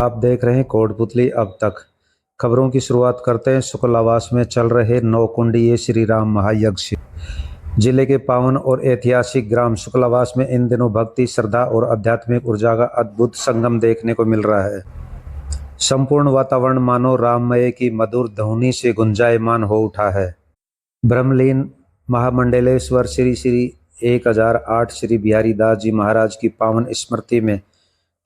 आप देख रहे हैं कोटपुतली अब तक। खबरों की शुरुआत करते हैं शुक्लावास में चल रहे 9 कुंडीय श्री राम महायज्ञ से। जिले के पावन और ऐतिहासिक ग्राम शुक्लावास में इन दिनों भक्ति, श्रद्धा और आध्यात्मिक ऊर्जा का अद्भुत संगम देखने को मिल रहा है। संपूर्ण वातावरण मानो राममय की मधुर ध्वनि से गुंजायमान हो उठा है। ब्रह्मलीन महामंडलेश्वर श्री श्री 1008 श्री बिहारी दास जी महाराज की पावन स्मृति में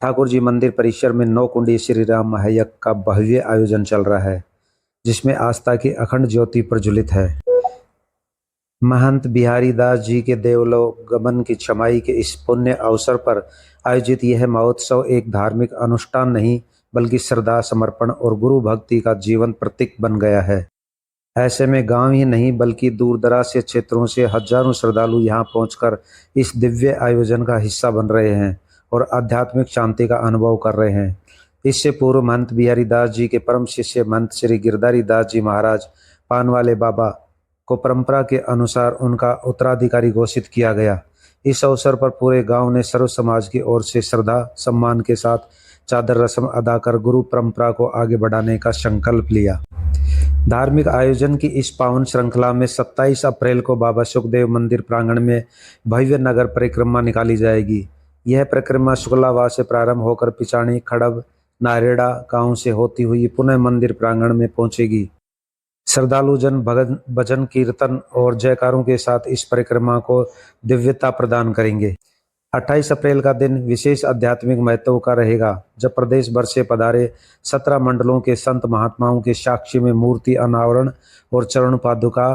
ठाकुर जी मंदिर परिसर में 9 कुंडी श्री राम महायज्ञ का भव्य आयोजन चल रहा है, जिसमें आस्था की अखंड ज्योति प्रज्वलित है। महंत बिहारी दास जी के देवलोक गमन की छमाई के इस पुण्य अवसर पर आयोजित यह महोत्सव एक धार्मिक अनुष्ठान नहीं बल्कि श्रद्धा, समर्पण और गुरु भक्ति का जीवन प्रतीक बन गया है। ऐसे में गांव ही नहीं बल्कि दूर दराज से क्षेत्रों से हजारों श्रद्धालु यहां पहुंचकर इस दिव्य आयोजन का हिस्सा बन रहे हैं और आध्यात्मिक शांति का अनुभव कर रहे हैं। इससे पूर्व महंत बिहारी दास जी के परम शिष्य महंत श्री गिरधारी दास जी महाराज पानवाले बाबा को परंपरा के अनुसार उनका उत्तराधिकारी घोषित किया गया। इस अवसर पर पूरे गांव ने सर्व समाज की ओर से श्रद्धा सम्मान के साथ चादर रस्म अदा कर गुरु परंपरा को आगे बढ़ाने का संकल्प लिया। धार्मिक आयोजन की इस पावन श्रृंखला में 27 अप्रैल को बाबा सुखदेव मंदिर प्रांगण में भव्य नगर परिक्रमा निकाली जाएगी। यह परिक्रमा शुक्लावास से प्रारंभ होकर पिचाणी, खड़ब, नारेड़ा गांव से होती हुई पुनः मंदिर प्रांगण में पहुंचेगी। श्रद्धालु जन भजन, कीर्तन और जयकारों के साथ इस परिक्रमा को दिव्यता प्रदान करेंगे। 28 अप्रैल का दिन विशेष आध्यात्मिक महत्व का रहेगा, जब प्रदेश भर से पधारे 17 मंडलों के संत महात्माओं के साक्षी में मूर्ति अनावरण और चरण पादुका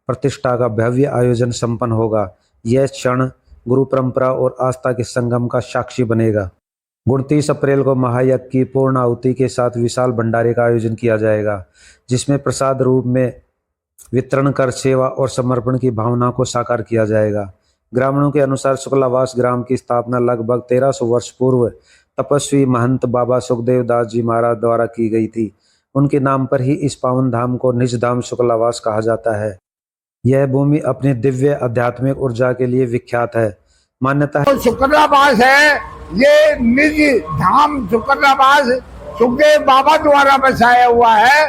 प्रतिष्ठा का भव्य आयोजन संपन्न होगा। यह क्षण गुरु परंपरा और आस्था के संगम का साक्षी बनेगा। 29 अप्रैल को महायज्ञ की पूर्ण आहुति के साथ विशाल भंडारे का आयोजन किया जाएगा, जिसमें प्रसाद रूप में वितरण कर सेवा और समर्पण की भावना को साकार किया जाएगा। ग्रामीणों के अनुसार शुक्लावास ग्राम की स्थापना लगभग 1300 वर्ष पूर्व तपस्वी महंत बाबा सुखदेव दास जी महाराज द्वारा की गई थी। उनके नाम पर ही इस पावन धाम को निज धाम शुक्लावास कहा जाता है। यह भूमि अपनी दिव्य आध्यात्मिक ऊर्जा के लिए विख्यात है। मान्यता है शुक्लावास है, ये निज धाम शुक्लावास सुखदेव बाबा द्वारा बसाया हुआ है।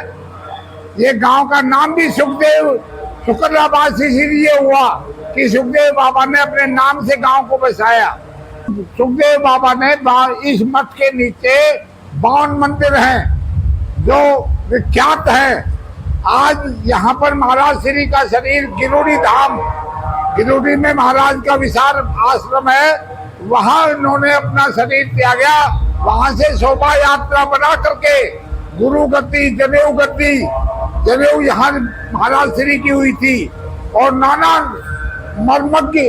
ये गांव का नाम भी सुखदेव शुक्लावास इसीलिए हुआ कि सुखदेव बाबा ने अपने नाम से गांव को बसाया। सुखदेव बाबा ने इस मठ के नीचे 52 मंदिर हैं जो विख्यात हैं। आज यहाँ पर महाराज श्री का शरीर गिरोडी धाम, गिरोडी में महाराज का विशाल आश्रम है, वहाँ उन्होंने अपना शरीर त्यागा। वहाँ से शोभा यात्रा बना करके गुरु गद्दी, जनेऊ गद्दी, जनेऊ यहाँ महाराज श्री की हुई थी और नाना मर्मज्ञ,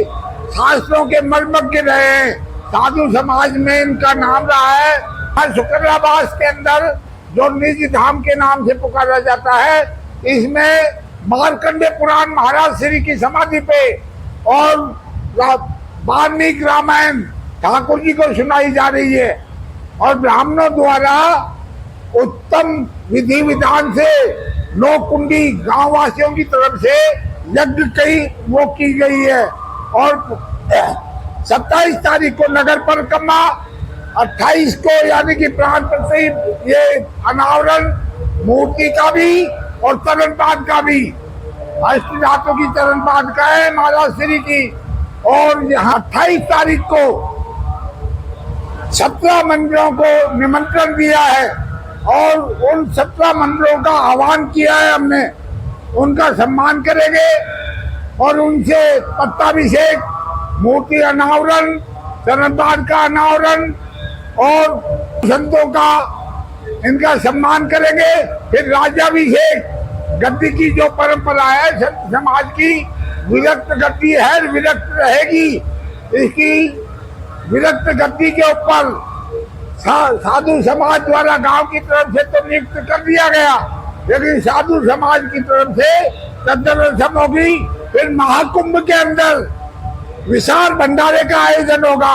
शास्त्रों के मर्मज्ञ रहे हैं। साधु समाज में इनका नाम रहा है। शुक्लावास के अंदर जो निज धाम के नाम से पुकारा जाता है, इसमें मार्कंडे पुराण महाराज श्री की समाधि पे और वाल्मीकि रामायण ठाकुर जी को सुनाई जा रही है और ब्राह्मणों द्वारा उत्तम विधि विधान से 9 कुंडी गांव वासियों की तरफ से यज्ञ वो की गई है। और 27 तारीख को नगर परिक्रमा, 28 को यानी कि प्राण प्रतिष्ठा, ये अनावरण मूर्ति का भी और चरणपाद का भी, अष्ट धातु की चरणपाद का है महाराज श्री की। और यहाँ 28 तारीख को 17 मंदिरों को निमंत्रण दिया है और उन 17 मंदिरों का आह्वान किया है हमने। उनका सम्मान करेंगे और उनसे पट्टाभिषेक, मूर्ति अनावरण, चरणपाद का अनावरण और संतों का इनका सम्मान करेंगे। फिर राज्याभिषेक, गद्दी की जो परंपरा है संत समाज की, विरक्त गद्दी है, विरक्त रहेगी। इसकी विरक्त गद्दी के ऊपर साधु समाज द्वारा गांव की तरफ से तो नियुक्त कर दिया गया, लेकिन साधु समाज की तरफ से चादर रस्म होगी। फिर महाकुंभ के अंदर विशाल भंडारे का आयोजन होगा।